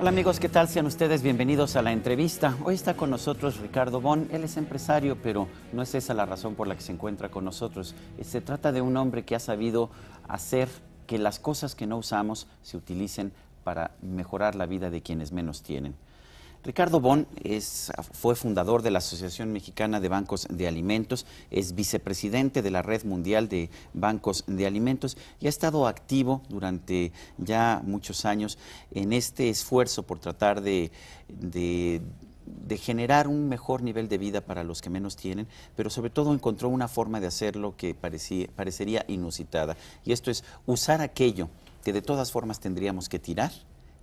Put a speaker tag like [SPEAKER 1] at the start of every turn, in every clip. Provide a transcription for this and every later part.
[SPEAKER 1] Hola amigos, ¿qué tal? Sean ustedes bienvenidos a la entrevista. Hoy está con nosotros Ricardo Bon. Él es empresario, pero no es esa la razón por la que se encuentra con nosotros. Se trata de un hombre que ha sabido hacer que las cosas que no usamos se utilicen para mejorar la vida de quienes menos tienen. Ricardo Bon fue fundador de la Asociación Mexicana de Bancos de Alimentos, es vicepresidente de la Red Mundial de Bancos de Alimentos y ha estado activo durante ya muchos años en este esfuerzo por tratar de generar un mejor nivel de vida para los que menos tienen, pero sobre todo encontró una forma de hacerlo que parecería inusitada. Y esto es usar aquello que de todas formas tendríamos que tirar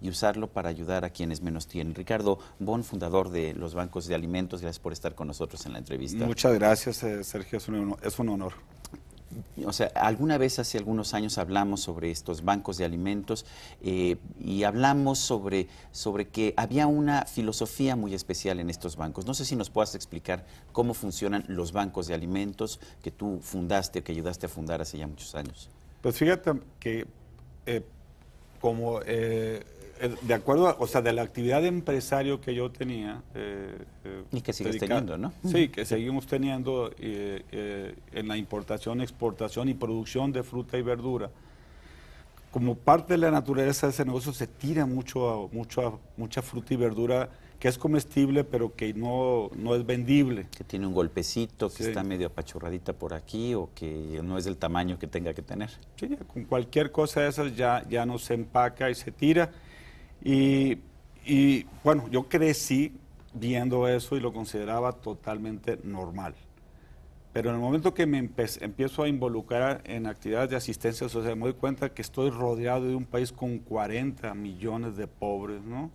[SPEAKER 1] y usarlo para ayudar a quienes menos tienen. Ricardo Bon, fundador de los bancos de alimentos, gracias por estar con nosotros en la entrevista.
[SPEAKER 2] Muchas gracias, Sergio, es un honor.
[SPEAKER 1] O sea, alguna vez hace algunos años hablamos sobre estos bancos de alimentos y hablamos sobre que había una filosofía muy especial en estos bancos. No sé si nos puedas explicar cómo funcionan los bancos de alimentos que tú fundaste, que ayudaste a fundar hace ya muchos años.
[SPEAKER 2] Pues fíjate que de acuerdo, o sea, de la actividad de empresario que yo tenía.
[SPEAKER 1] Y que sigues teniendo, ¿no?
[SPEAKER 2] Sí, que seguimos teniendo en la importación, exportación y producción de fruta y verdura. Como parte de la naturaleza de ese negocio se tira mucha fruta y verdura que es comestible, pero que no es vendible.
[SPEAKER 1] Que tiene un golpecito, que
[SPEAKER 2] sí,
[SPEAKER 1] está medio apachurradita por aquí o que no es del tamaño que tenga que tener.
[SPEAKER 2] Sí, con cualquier cosa de esas ya no se empaca y se tira. Y bueno, yo crecí viendo eso y lo consideraba totalmente normal. Pero en el momento que me empiezo a involucrar en actividades de asistencia social, me doy cuenta que estoy rodeado de un país con 40 millones de pobres, ¿no?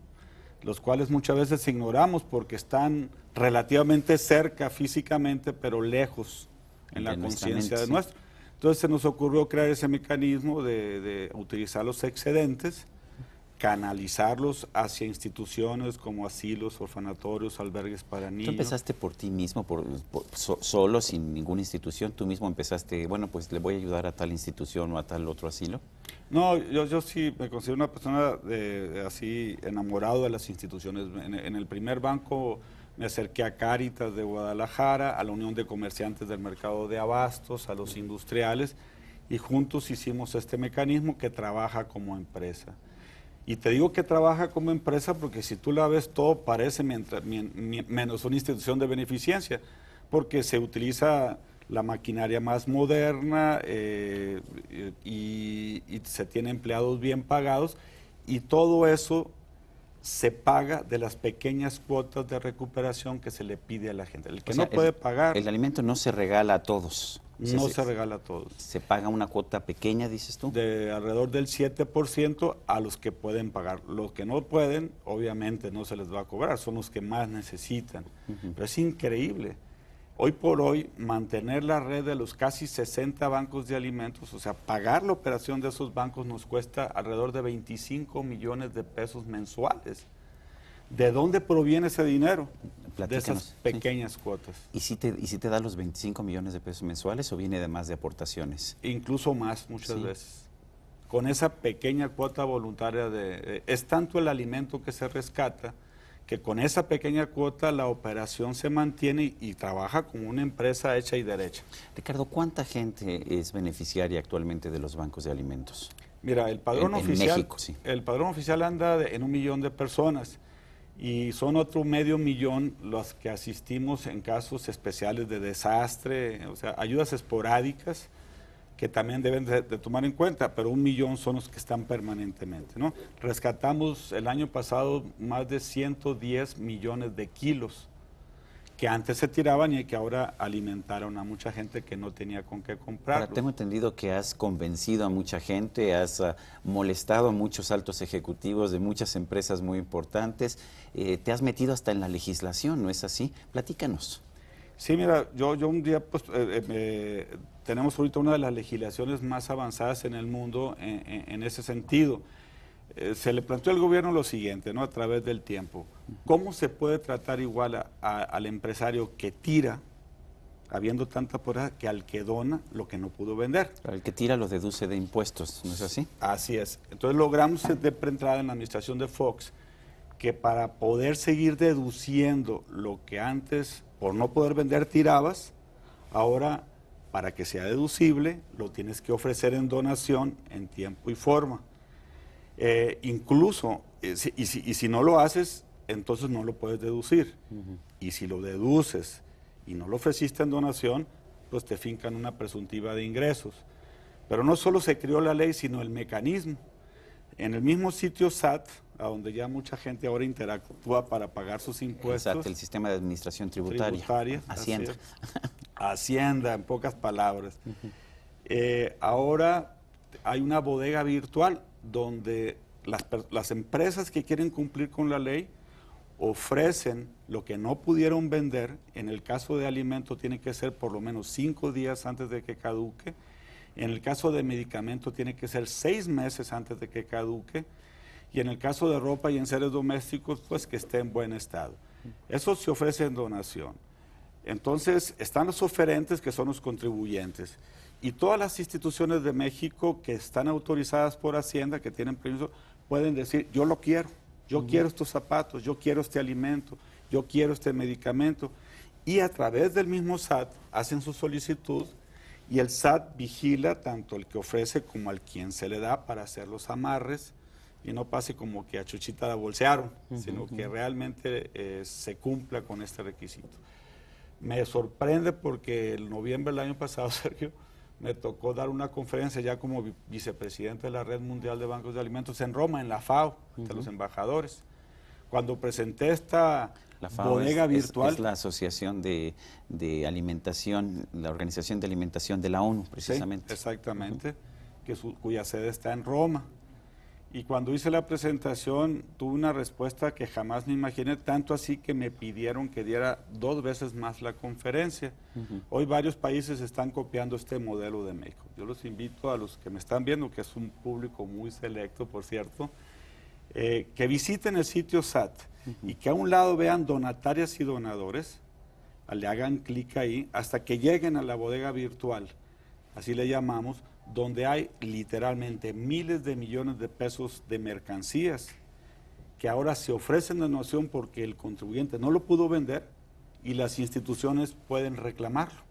[SPEAKER 2] Los cuales muchas veces ignoramos porque están relativamente cerca físicamente, pero lejos en la conciencia de nuestro. Entonces se nos ocurrió crear ese mecanismo de utilizar los excedentes, canalizarlos hacia instituciones como asilos, orfanatorios, albergues para niños.
[SPEAKER 1] ¿Tú empezaste por ti mismo, solo, sin ninguna institución? ¿Tú mismo empezaste, bueno, pues le voy a ayudar a tal institución o a tal otro asilo?
[SPEAKER 2] No, yo sí me considero una persona así enamorado de las instituciones. En el primer banco me acerqué a Cáritas de Guadalajara, a la Unión de Comerciantes del Mercado de Abastos, a los industriales, y juntos hicimos este mecanismo que trabaja como empresa. Y te digo que trabaja como empresa porque si tú la ves todo parece menos una institución de beneficencia, porque se utiliza la maquinaria más moderna y se tiene empleados bien pagados y todo eso se paga de las pequeñas cuotas de recuperación que se le pide a la gente. El que no puede pagar...
[SPEAKER 1] El alimento no se regala a todos.
[SPEAKER 2] No se regala a todos.
[SPEAKER 1] ¿Se paga una cuota pequeña, dices tú?
[SPEAKER 2] De alrededor del 7% a los que pueden pagar. Los que no pueden, obviamente no se les va a cobrar, son los que más necesitan. Pero es increíble. Hoy por hoy, mantener la red de los casi 60 bancos de alimentos, o sea, pagar la operación de esos bancos nos cuesta alrededor de 25 millones de pesos mensuales. ¿De dónde proviene ese dinero?
[SPEAKER 1] Platícanos.
[SPEAKER 2] De esas pequeñas cuotas.
[SPEAKER 1] ¿Y si te da los 25 millones de pesos mensuales o viene además de aportaciones?
[SPEAKER 2] Incluso más muchas veces. Con esa pequeña cuota voluntaria es tanto el alimento que se rescata que con esa pequeña cuota la operación se mantiene y trabaja como una empresa hecha y derecha.
[SPEAKER 1] Ricardo, ¿cuánta gente es beneficiaria actualmente de los bancos de alimentos?
[SPEAKER 2] Mira, el padrón oficial,
[SPEAKER 1] en México, sí.
[SPEAKER 2] El padrón oficial anda en 1 millón de personas. Y son otro medio millón los que asistimos en casos especiales de desastre, o sea, ayudas esporádicas que también deben de tomar en cuenta, pero 1 millón son los que están permanentemente, ¿no? Rescatamos el año pasado más de 110 millones de kilos que antes se tiraban y que ahora alimentaron a mucha gente que no tenía con qué comprarlos.
[SPEAKER 1] Ahora, tengo entendido que has convencido a mucha gente, has molestado a muchos altos ejecutivos de muchas empresas muy importantes, te has metido hasta en la legislación, ¿no es así? Platícanos.
[SPEAKER 2] Sí, mira, yo un día, pues, tenemos ahorita una de las legislaciones más avanzadas en el mundo en ese sentido. Se le planteó al gobierno lo siguiente, ¿no? A través del tiempo. ¿Cómo se puede tratar igual al empresario que tira, habiendo tanta pobreza, que al que dona lo que no pudo vender?
[SPEAKER 1] El que tira lo deduce de impuestos, ¿no es así?
[SPEAKER 2] Así es. Entonces logramos de entrada en la administración de Fox que para poder seguir deduciendo lo que antes, por no poder vender, tirabas, ahora para que sea deducible, lo tienes que ofrecer en donación en tiempo y forma. Incluso, y si no lo haces, entonces no lo puedes deducir. Y si lo deduces y no lo ofreciste en donación, pues te fincan una presuntiva de ingresos. Pero no solo se creó la ley, sino el mecanismo. En el mismo sitio SAT, a donde ya mucha gente ahora interactúa para pagar sus impuestos.
[SPEAKER 1] Exacto, el sistema de administración tributaria. Hacienda.
[SPEAKER 2] Hacienda, en pocas palabras. Ahora hay una bodega virtual donde las empresas que quieren cumplir con la ley ofrecen lo que no pudieron vender. En el caso de alimentos tiene que ser por lo menos 5 días antes de que caduque. En el caso de medicamento tiene que ser 6 meses antes de que caduque. Y en el caso de ropa y enseres domésticos, pues que esté en buen estado. Eso se ofrece en donación. Entonces, están los oferentes, que son los contribuyentes. Y todas las instituciones de México que están autorizadas por Hacienda, que tienen permiso, pueden decir, yo lo quiero. Yo quiero estos zapatos, yo quiero este alimento, yo quiero este medicamento. Y a través del mismo SAT hacen su solicitud y el SAT vigila tanto el que ofrece como al quien se le da para hacer los amarres y no pase como que a Chuchita la bolsearon, sino que realmente se cumpla con este requisito. Me sorprende porque en noviembre del año pasado, Sergio, me tocó dar una conferencia ya como vicepresidente de la Red Mundial de Bancos de Alimentos en Roma, en la FAO, de los embajadores. Cuando presenté esta bodega virtual...
[SPEAKER 1] Es la Asociación de Alimentación, la Organización de Alimentación de la ONU, precisamente.
[SPEAKER 2] Sí, exactamente, cuya sede está en Roma. Y cuando hice la presentación, tuve una respuesta que jamás me imaginé, tanto así que me pidieron que diera 2 veces más la conferencia. Hoy varios países están copiando este modelo de México. Yo los invito a los que me están viendo, que es un público muy selecto, por cierto, que visiten el sitio SAT y que a un lado vean donatarias y donadores, le hagan clic ahí, hasta que lleguen a la bodega virtual, así le llamamos, donde hay literalmente miles de millones de pesos de mercancías que ahora se ofrecen de donación porque el contribuyente no lo pudo vender y las instituciones pueden reclamarlo.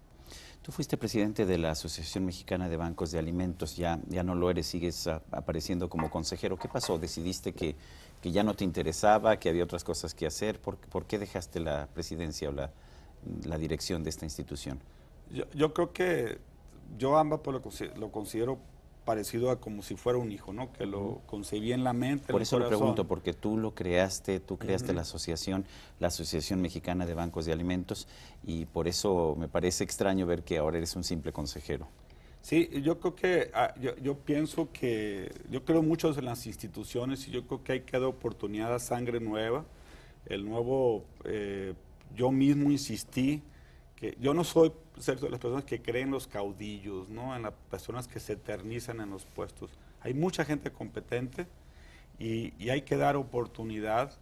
[SPEAKER 1] Tú fuiste presidente de la Asociación Mexicana de Bancos de Alimentos, ya no lo eres, sigues apareciendo como consejero. ¿Qué pasó? ¿Decidiste que ya no te interesaba, que había otras cosas que hacer? ¿Por qué dejaste la presidencia o la dirección de esta institución?
[SPEAKER 2] Yo creo que yo ambas lo considero parecido a como si fuera un hijo, ¿no? Que lo concebí en la mente,
[SPEAKER 1] Por eso
[SPEAKER 2] lo
[SPEAKER 1] pregunto, porque tú lo creaste, tú creaste la Asociación Mexicana de Bancos de Alimentos, y por eso me parece extraño ver que ahora eres un simple consejero.
[SPEAKER 2] Sí, yo creo que, yo pienso que, yo creo mucho en las instituciones y yo creo que hay que dar oportunidad a sangre nueva. El nuevo, yo mismo insistí que yo no soy de las personas que creen en los caudillos, ¿no? En las personas que se eternizan en los puestos. Hay mucha gente competente y hay que dar oportunidad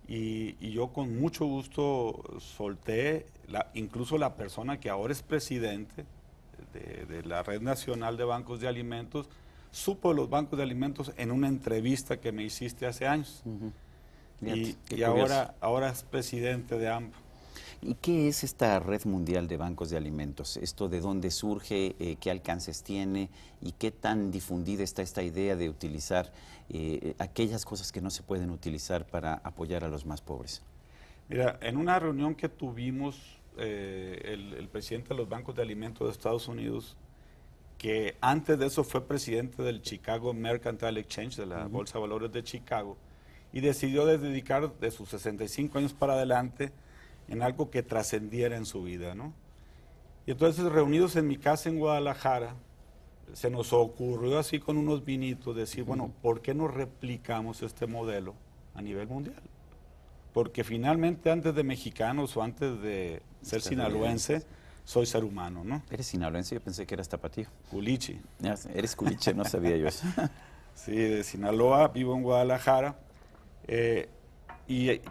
[SPEAKER 2] y yo con mucho gusto solté, incluso la persona que ahora es presidente de la Red Nacional de Bancos de Alimentos, supo de los bancos de alimentos en una entrevista que me hiciste hace años. Y ahora es presidente de AMBA.
[SPEAKER 1] ¿Y qué es esta Red Mundial de Bancos de Alimentos? ¿Esto de dónde surge? ¿Qué alcances tiene? ¿Y qué tan difundida está esta idea de utilizar aquellas cosas que no se pueden utilizar para apoyar a los más pobres?
[SPEAKER 2] Mira, en una reunión que tuvimos, el presidente de los bancos de alimentos de Estados Unidos, que antes de eso fue presidente del Chicago Mercantile Exchange, de la Bolsa de Valores de Chicago, y decidió dedicar de sus 65 años para adelante en algo que trascendiera en su vida, ¿no? Y entonces, reunidos en mi casa en Guadalajara, se nos ocurrió así con unos vinitos decir, bueno, ¿por qué no replicamos este modelo a nivel mundial? Porque finalmente antes de mexicanos o antes de ser sinaloense, soy ser humano, ¿no?
[SPEAKER 1] ¿Eres sinaloense? Yo pensé que eras tapatío.
[SPEAKER 2] Culichi.
[SPEAKER 1] Eres culiche, no sabía yo eso.
[SPEAKER 2] Sí, de Sinaloa, vivo en Guadalajara.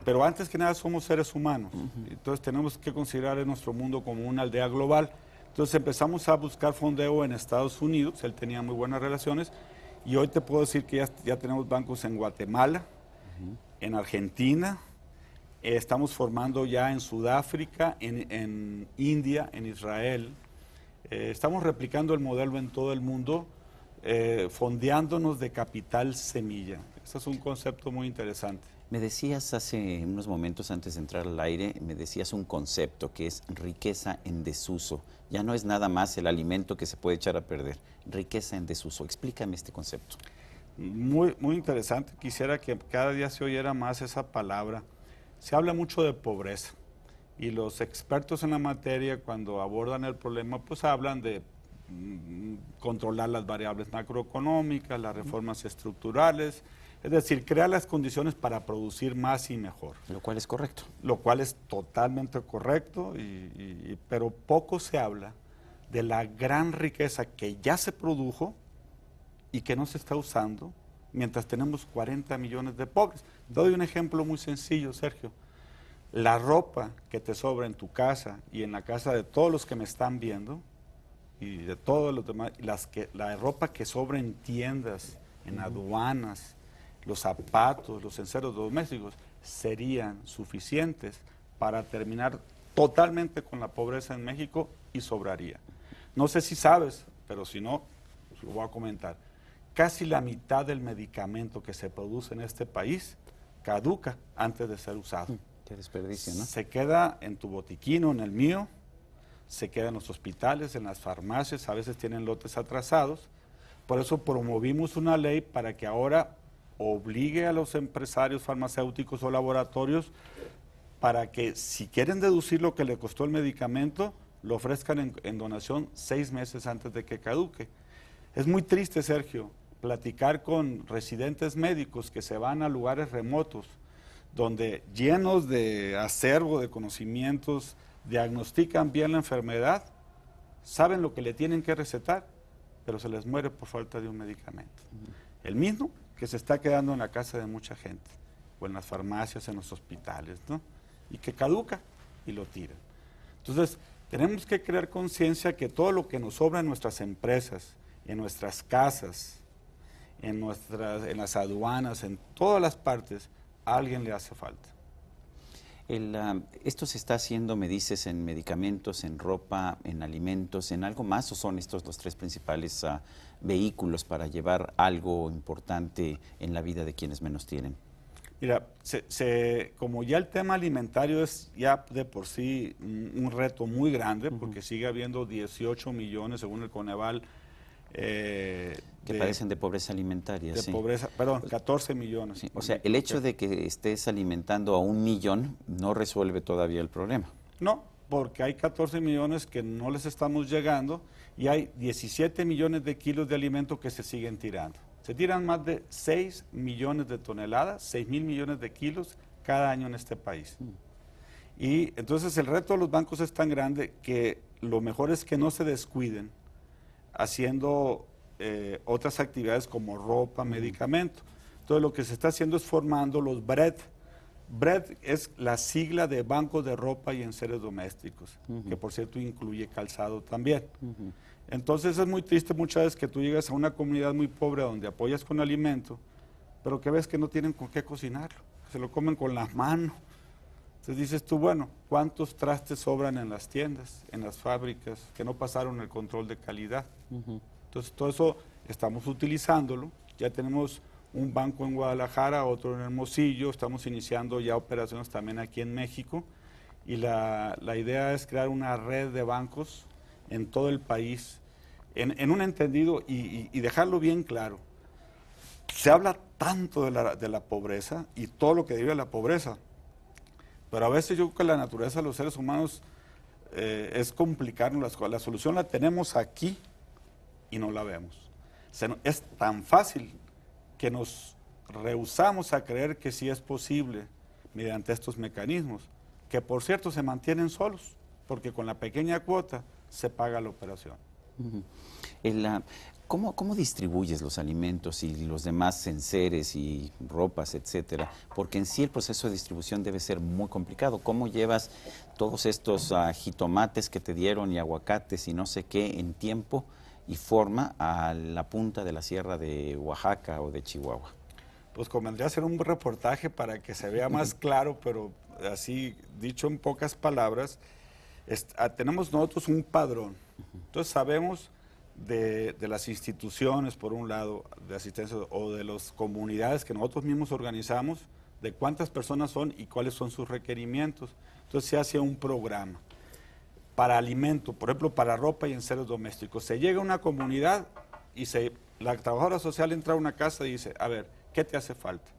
[SPEAKER 2] Pero antes que nada somos seres humanos, entonces tenemos que considerar en nuestro mundo como una aldea global. Entonces empezamos a buscar fondeo en Estados Unidos, él tenía muy buenas relaciones, y hoy te puedo decir que ya tenemos bancos en Guatemala, en Argentina, estamos formando ya en Sudáfrica, en India, en Israel. Estamos replicando el modelo en todo el mundo, fondeándonos de capital semilla. Ese es un concepto muy interesante.
[SPEAKER 1] Me decías hace unos momentos antes de entrar al aire, me decías un concepto que es riqueza en desuso. Ya no es nada más el alimento que se puede echar a perder, riqueza en desuso. Explícame este concepto.
[SPEAKER 2] Muy, muy interesante. Quisiera que cada día se oyera más esa palabra. Se habla mucho de pobreza y los expertos en la materia, cuando abordan el problema, pues hablan de controlar las variables macroeconómicas, las reformas estructurales, es decir, crear las condiciones para producir más y mejor.
[SPEAKER 1] Lo cual es correcto.
[SPEAKER 2] Lo cual es totalmente correcto, pero poco se habla de la gran riqueza que ya se produjo y que no se está usando mientras tenemos 40 millones de pobres. Te doy un ejemplo muy sencillo, Sergio. La ropa que te sobra en tu casa y en la casa de todos los que me están viendo y de todos los demás, la ropa que sobra en tiendas, en aduanas, los zapatos, los enseres domésticos, serían suficientes para terminar totalmente con la pobreza en México y sobraría. No sé si sabes, pero si no, lo voy a comentar. Casi la mitad del medicamento que se produce en este país caduca antes de ser usado.
[SPEAKER 1] Qué desperdicio, ¿no?
[SPEAKER 2] Se queda en tu botiquín o en el mío, se queda en los hospitales, en las farmacias, a veces tienen lotes atrasados. Por eso promovimos una ley para que ahora obligue a los empresarios farmacéuticos o laboratorios para que si quieren deducir lo que le costó el medicamento, lo ofrezcan en donación 6 meses antes de que caduque. Es muy triste, Sergio, platicar con residentes médicos que se van a lugares remotos, donde llenos de acervo de conocimientos, diagnostican bien la enfermedad, saben lo que le tienen que recetar, pero se les muere por falta de un medicamento. El mismo que se está quedando en la casa de mucha gente, o en las farmacias, en los hospitales, ¿no? Y que caduca y lo tiran. Entonces, tenemos que crear conciencia que todo lo que nos sobra en nuestras empresas, en nuestras casas, en las aduanas, en todas las partes, a alguien le hace falta.
[SPEAKER 1] ¿Esto se está haciendo, me dices, en medicamentos, en ropa, en alimentos, en algo más, o son estos los 3 principales vehículos para llevar algo importante en la vida de quienes menos tienen?
[SPEAKER 2] Mira, como ya el tema alimentario es ya de por sí un reto muy grande, porque sigue habiendo 18 millones, según el Coneval,
[SPEAKER 1] que padecen de pobreza alimentaria.
[SPEAKER 2] De
[SPEAKER 1] sí.
[SPEAKER 2] Pobreza, perdón, 14 millones.
[SPEAKER 1] Sí. O sea, el hecho de que estés alimentando a 1 millón no resuelve todavía el problema.
[SPEAKER 2] No, porque hay 14 millones que no les estamos llegando y hay 17 millones de kilos de alimento que se siguen tirando. Se tiran más de 6 millones de toneladas, 6,000 millones de kilos cada año en este país. Y entonces el reto de los bancos es tan grande que lo mejor es que no se descuiden haciendo otras actividades como ropa, medicamento. Entonces lo que se está haciendo es formando los BRED. BRED es la sigla de Banco de Ropa y Enseres Domésticos, que por cierto incluye calzado también. Entonces es muy triste muchas veces que tú llegas a una comunidad muy pobre donde apoyas con alimento, pero que ves que no tienen con qué cocinarlo, que se lo comen con las manos. Entonces dices tú, bueno, ¿cuántos trastes sobran en las tiendas, en las fábricas, que no pasaron el control de calidad? Entonces todo eso estamos utilizándolo, ya tenemos un banco en Guadalajara, otro en Hermosillo, estamos iniciando ya operaciones también aquí en México y la idea es crear una red de bancos en todo el país, en un entendido y dejarlo bien claro. Se habla tanto de la pobreza y todo lo que deriva de la pobreza, pero a veces yo creo que la naturaleza de los seres humanos es complicarnos las cosas. La solución la tenemos aquí y no la vemos. Es tan fácil que nos rehusamos a creer que sí es posible mediante estos mecanismos, que por cierto se mantienen solos, porque con la pequeña cuota se paga la operación.
[SPEAKER 1] ¿Cómo distribuyes los alimentos y los demás enseres y ropas, etcétera? Porque en sí el proceso de distribución debe ser muy complicado. ¿Cómo llevas todos estos jitomates que te dieron y aguacates y no sé qué en tiempo y forma a la punta de la sierra de Oaxaca o de Chihuahua?
[SPEAKER 2] pues convendría hacer un reportaje para que se vea más claro, pero así, dicho en pocas palabras, tenemos nosotros un padrón. Entonces sabemos de las instituciones, por un lado, de asistencia o de las comunidades que nosotros mismos organizamos, de cuántas personas son y cuáles son sus requerimientos. Entonces se hace un programa para alimento, por ejemplo, para ropa y enseres domésticos. Se llega a una comunidad y la trabajadora social entra a una casa y dice, a ver, ¿qué te hace falta?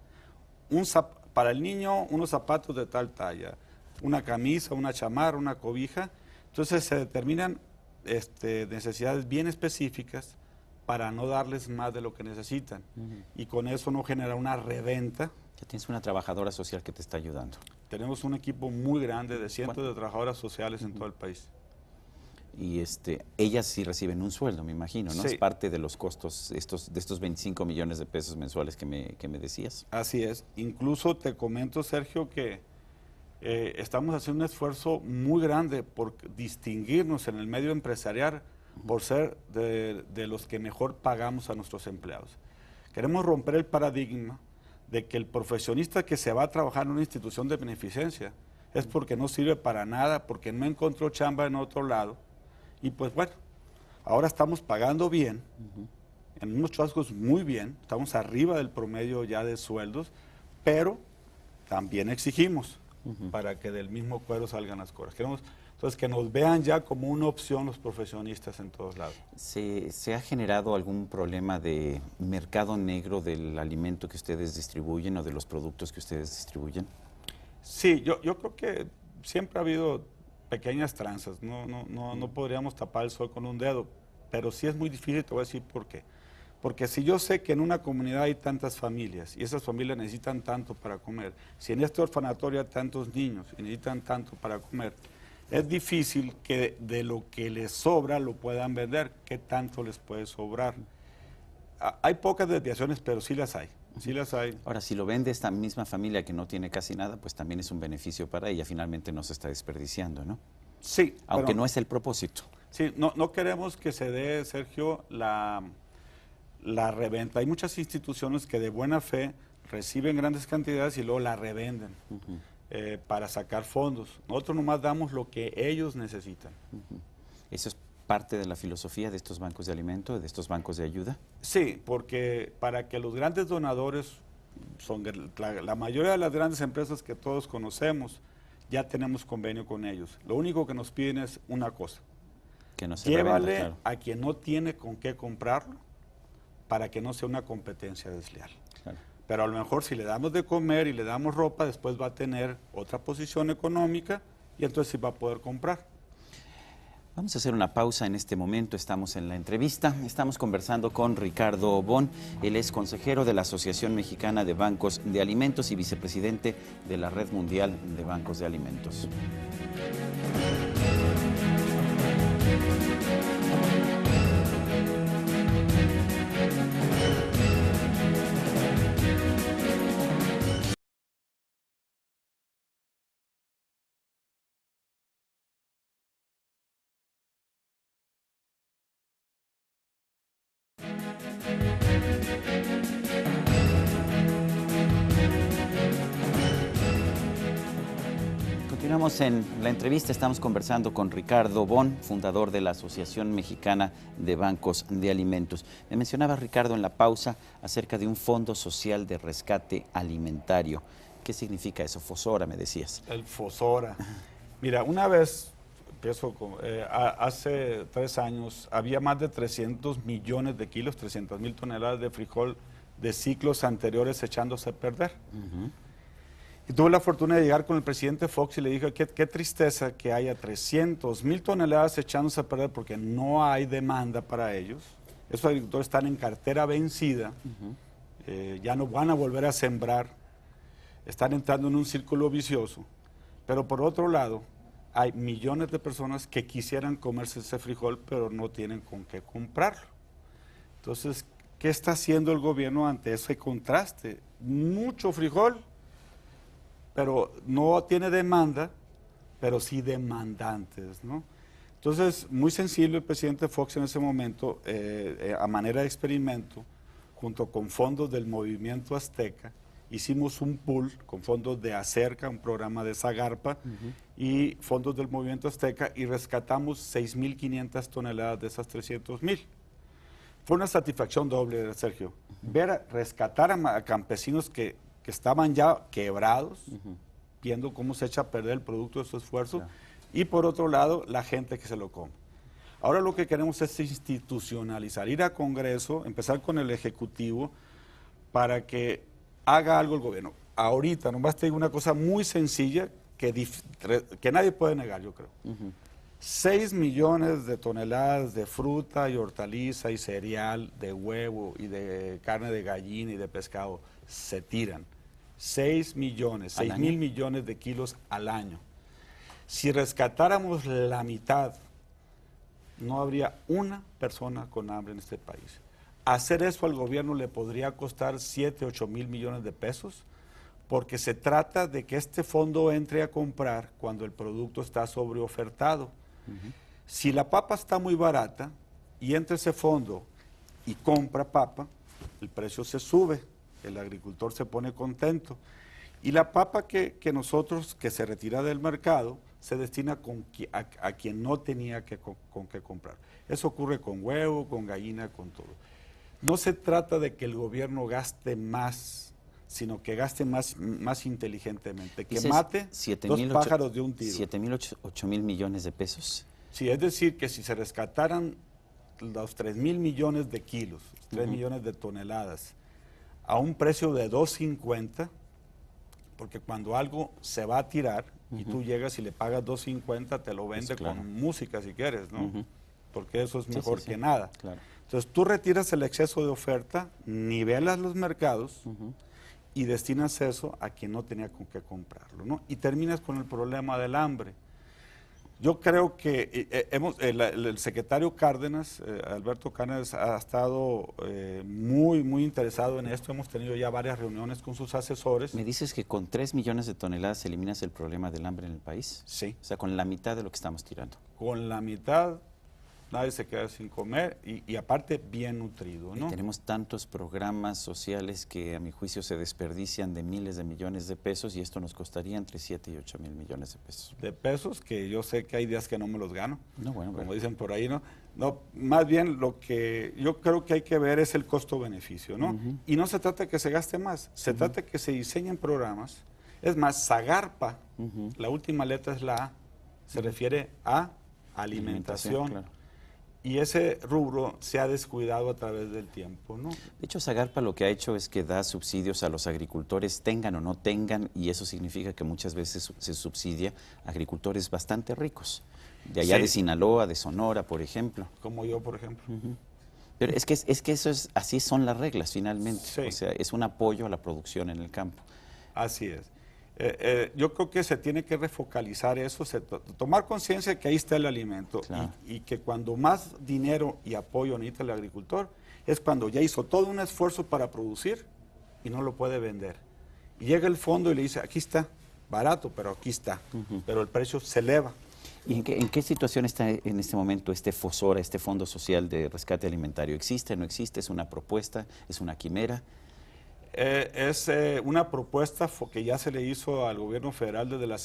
[SPEAKER 2] Para el niño, unos zapatos de tal talla, una camisa, una chamarra, una cobija. Entonces se determinan necesidades bien específicas para no darles más de lo que necesitan. Y con eso no genera una reventa.
[SPEAKER 1] Ya tienes una trabajadora social que te está ayudando.
[SPEAKER 2] Tenemos un equipo muy grande de cientos de trabajadoras sociales en todo el país.
[SPEAKER 1] Y ellas sí reciben un sueldo, me imagino, ¿no?
[SPEAKER 2] Sí.
[SPEAKER 1] Es parte de los costos de estos 25 millones de pesos mensuales que me decías.
[SPEAKER 2] Así es. Incluso te comento, Sergio, que estamos haciendo un esfuerzo muy grande por distinguirnos en el medio empresarial por ser de los que mejor pagamos a nuestros empleados. Queremos romper el paradigma de que el profesionista que se va a trabajar en una institución de beneficencia es porque no sirve para nada, porque no encontró chamba en otro lado. Y pues bueno, ahora estamos pagando bien, en unos trabajos muy bien, estamos arriba del promedio ya de sueldos, pero también exigimos para que del mismo cuero salgan las cosas. Queremos entonces que nos vean ya como una opción los profesionistas en todos lados.
[SPEAKER 1] ¿Se ha generado algún problema de mercado negro del alimento que ustedes distribuyen o de los productos que ustedes distribuyen?
[SPEAKER 2] Sí, yo creo que siempre ha habido pequeñas tranzas, no podríamos tapar el sol con un dedo, pero sí es muy difícil, te voy a decir por qué. Porque si yo sé que en una comunidad hay tantas familias y esas familias necesitan tanto para comer, si en este orfanatorio hay tantos niños y necesitan tanto para comer, es difícil que de lo que les sobra lo puedan vender. ¿Qué tanto les puede sobrar? Hay pocas desviaciones, pero sí las hay. Sí las hay.
[SPEAKER 1] Ahora, si lo vende esta misma familia que no tiene casi nada, pues también es un beneficio para ella. Finalmente no se está desperdiciando, ¿no?
[SPEAKER 2] Sí.
[SPEAKER 1] Aunque no es el propósito.
[SPEAKER 2] Sí, no queremos que se dé, Sergio, la reventa. Hay muchas instituciones que de buena fe reciben grandes cantidades y luego la revenden. Para sacar fondos. Nosotros nomás damos lo que ellos necesitan.
[SPEAKER 1] ¿Eso es parte de la filosofía de estos bancos de alimento, de estos bancos de ayuda?
[SPEAKER 2] Sí, porque para que los grandes donadores, la mayoría de las grandes empresas que todos conocemos, ya tenemos convenio con ellos. Lo único que nos piden es una cosa.
[SPEAKER 1] Que no se
[SPEAKER 2] llévale
[SPEAKER 1] revenda, claro.
[SPEAKER 2] a quien no tiene con qué comprarlo para que no sea una competencia desleal.
[SPEAKER 1] Claro.
[SPEAKER 2] Pero a lo mejor si le damos de comer y le damos ropa, después va a tener otra posición económica y entonces sí va a poder comprar.
[SPEAKER 1] Vamos a hacer una pausa en este momento, estamos en la entrevista, estamos conversando con Ricardo Bon, él es consejero de la Asociación Mexicana de Bancos de Alimentos y vicepresidente de la Red Mundial de Bancos de Alimentos. Continuamos en la entrevista, estamos conversando con Ricardo Bon, fundador de la Asociación Mexicana de Bancos de Alimentos. Me mencionaba, Ricardo, en la pausa acerca de un fondo social de rescate alimentario. ¿Qué significa eso? Fosora, me decías.
[SPEAKER 2] El Fosora. Mira, una vez, hace 3 años, había más de 300 millones de kilos, 300,000 toneladas de frijol de ciclos anteriores echándose a perder. Y tuve la fortuna de llegar con el presidente Fox y le dije, qué tristeza que haya 300,000 toneladas echándose a perder porque no hay demanda para ellos. Esos agricultores están en cartera vencida, ya no van a volver a sembrar, están entrando en un círculo vicioso. Pero por otro lado, hay millones de personas que quisieran comerse ese frijol, pero no tienen con qué comprarlo. Entonces, ¿qué está haciendo el gobierno ante ese contraste? Mucho frijol, pero no tiene demanda, pero sí demandantes, ¿no? Entonces, muy sensible el presidente Fox en ese momento, a manera de experimento, junto con fondos del Movimiento Azteca, hicimos un pool con fondos de Acerca, un programa de Zagarpa, y fondos del Movimiento Azteca, y rescatamos 6.500 toneladas de esas 300.000. Fue una satisfacción doble, Sergio, rescatar a campesinos que estaban ya quebrados, viendo cómo se echa a perder el producto de su esfuerzo, y por otro lado, la gente que se lo come. Ahora lo que queremos es institucionalizar, ir a Congreso, empezar con el Ejecutivo, para que haga algo el gobierno. Ahorita, nomás te digo una cosa muy sencilla que nadie puede negar, yo creo. 6 millones de toneladas de fruta y hortaliza y cereal, de huevo y de carne de gallina y de pescado se tiran. 6 millones, 6.000 millones de kilos al año. Si rescatáramos la mitad, no habría una persona con hambre en este país. Hacer eso al gobierno le podría costar 7, 8 mil millones de pesos, porque se trata de que este fondo entre a comprar cuando el producto está sobreofertado. Si la papa está muy barata y entra ese fondo y compra papa, el precio se sube, el agricultor se pone contento. Y la papa que se retira del mercado, se destina a quien no tenía con qué comprar. Eso ocurre con huevo, con gallina, con todo. No se trata de que el gobierno gaste más, sino que gaste más inteligentemente, que mate dos pájaros de un tiro.
[SPEAKER 1] 8.000 millones de pesos.
[SPEAKER 2] Sí, es decir, que si se rescataran los 3.000 millones de kilos, 3 millones de toneladas, a un precio de 2.50, porque cuando algo se va a tirar y tú llegas y le pagas 2.50, te lo vende con música si quieres, ¿no? Porque eso es mejor que nada.
[SPEAKER 1] Claro.
[SPEAKER 2] Entonces tú retiras el exceso de oferta, nivelas los mercados y destinas eso a quien no tenía con qué comprarlo, ¿no? Y terminas con el problema del hambre. Yo creo que el secretario Cárdenas, Alberto Cárdenas, ha estado muy interesado en esto. Hemos tenido ya varias reuniones con sus asesores.
[SPEAKER 1] ¿Me dices que con 3 millones de toneladas eliminas el problema del hambre en el país?
[SPEAKER 2] Sí.
[SPEAKER 1] O sea, con la mitad de lo que estamos tirando.
[SPEAKER 2] Con la mitad nadie se queda sin comer y aparte bien nutrido, ¿no?
[SPEAKER 1] Y tenemos tantos programas sociales que a mi juicio se desperdician de miles de millones de pesos y esto nos costaría entre 7 y 8 mil millones de pesos.
[SPEAKER 2] De pesos, que yo sé que hay días que no me los gano,
[SPEAKER 1] no, bueno,
[SPEAKER 2] como dicen por ahí, ¿no? No, más bien lo que yo creo que hay que ver es el costo-beneficio, ¿no? Y no se trata de que se gaste más, se trata de que se diseñen programas. Es más, Zagarpa, la última letra es la A, se refiere a alimentación. Claro. Y ese rubro se ha descuidado a través del tiempo, ¿no?
[SPEAKER 1] De hecho, Zagarpa lo que ha hecho es que da subsidios a los agricultores, tengan o no tengan, y eso significa que muchas veces se subsidia a agricultores bastante ricos, de allá de Sinaloa, de Sonora, por ejemplo.
[SPEAKER 2] Como yo, por ejemplo.
[SPEAKER 1] Pero es que eso es, así son las reglas finalmente, o sea, es un apoyo a la producción en el campo.
[SPEAKER 2] Así es. Yo creo que se tiene que refocalizar eso, tomar conciencia de que ahí está el alimento y que cuando más dinero y apoyo necesita el agricultor es cuando ya hizo todo un esfuerzo para producir y no lo puede vender. Y llega el fondo y le dice, aquí está, barato, pero aquí está, pero el precio se eleva.
[SPEAKER 1] ¿Y en qué situación está en este momento este FOSORA, este Fondo Social de Rescate Alimentario? ¿Existe, no existe? ¿Es una propuesta? ¿Es una quimera?
[SPEAKER 2] Es una propuesta que ya se le hizo al gobierno federal desde la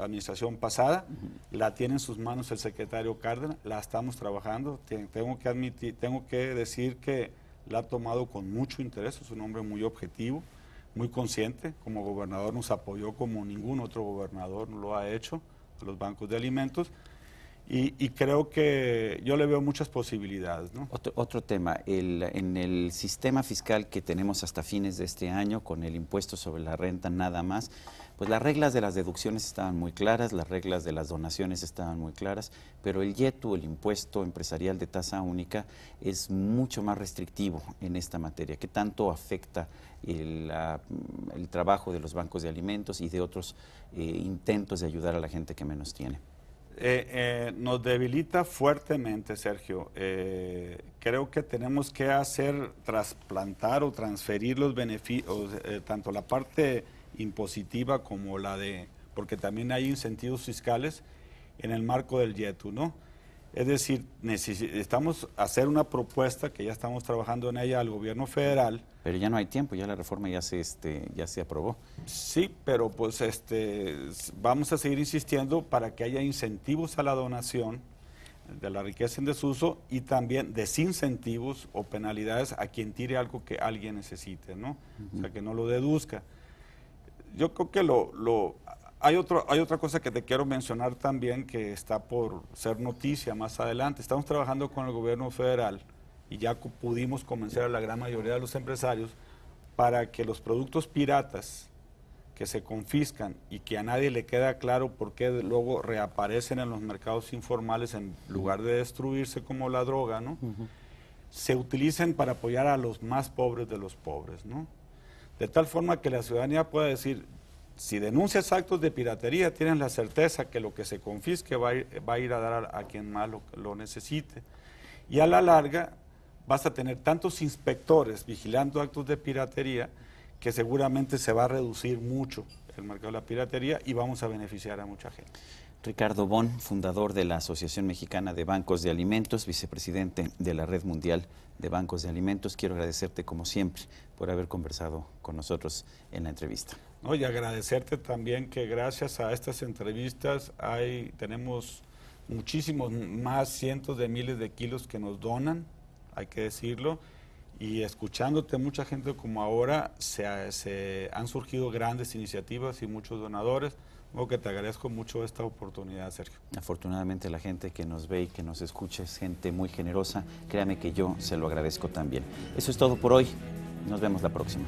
[SPEAKER 2] administración pasada, la tiene en sus manos el secretario Cárdenas, la estamos trabajando, tengo que decir que la ha tomado con mucho interés, es un hombre muy objetivo, muy consciente, como gobernador nos apoyó como ningún otro gobernador lo ha hecho, a los bancos de alimentos. Y creo que yo le veo muchas posibilidades, ¿no?
[SPEAKER 1] Otro tema, en el sistema fiscal que tenemos hasta fines de este año, con el impuesto sobre la renta nada más, pues las reglas de las deducciones estaban muy claras, las reglas de las donaciones estaban muy claras, pero el IETU, el impuesto empresarial de tasa única, es mucho más restrictivo en esta materia. ¿Qué tanto afecta el trabajo de los bancos de alimentos y de otros intentos de ayudar a la gente que menos tiene?
[SPEAKER 2] Nos debilita fuertemente, Sergio. Creo que tenemos que trasplantar o transferir los beneficios, tanto la parte impositiva como porque también hay incentivos fiscales en el marco del IETU, ¿no? Es decir, necesitamos hacer una propuesta, que ya estamos trabajando en ella, al gobierno federal.
[SPEAKER 1] Pero ya no hay tiempo, ya la reforma ya se aprobó.
[SPEAKER 2] Sí, pero pues vamos a seguir insistiendo para que haya incentivos a la donación de la riqueza en desuso y también desincentivos o penalidades a quien tire algo que alguien necesite, ¿no? O sea, que no lo deduzca. Yo creo que hay otra cosa que te quiero mencionar también, que está por ser noticia más adelante. Estamos trabajando con el gobierno federal y ya pudimos convencer a la gran mayoría de los empresarios para que los productos piratas que se confiscan y que a nadie le queda claro por qué luego reaparecen en los mercados informales en lugar de destruirse como la droga, ¿no? Se utilicen para apoyar a los más pobres de los pobres, ¿no? De tal forma que la ciudadanía pueda decir, si denuncias actos de piratería, tienes la certeza que lo que se confisque va a ir a dar a quien más lo necesite. Y a la larga vas a tener tantos inspectores vigilando actos de piratería que seguramente se va a reducir mucho el mercado de la piratería y vamos a beneficiar a mucha gente.
[SPEAKER 1] Ricardo Bon, fundador de la Asociación Mexicana de Bancos de Alimentos, vicepresidente de la Red Mundial de Bancos de Alimentos, quiero agradecerte como siempre por haber conversado con nosotros en la entrevista.
[SPEAKER 2] No, y agradecerte también que gracias a estas entrevistas tenemos muchísimos más, cientos de miles de kilos que nos donan, hay que decirlo, y escuchándote mucha gente como ahora, se han surgido grandes iniciativas y muchos donadores. Luego que te agradezco mucho esta oportunidad, Sergio.
[SPEAKER 1] Afortunadamente la gente que nos ve y que nos escucha es gente muy generosa. Créame que yo se lo agradezco también. Eso es todo por hoy. Nos vemos la próxima.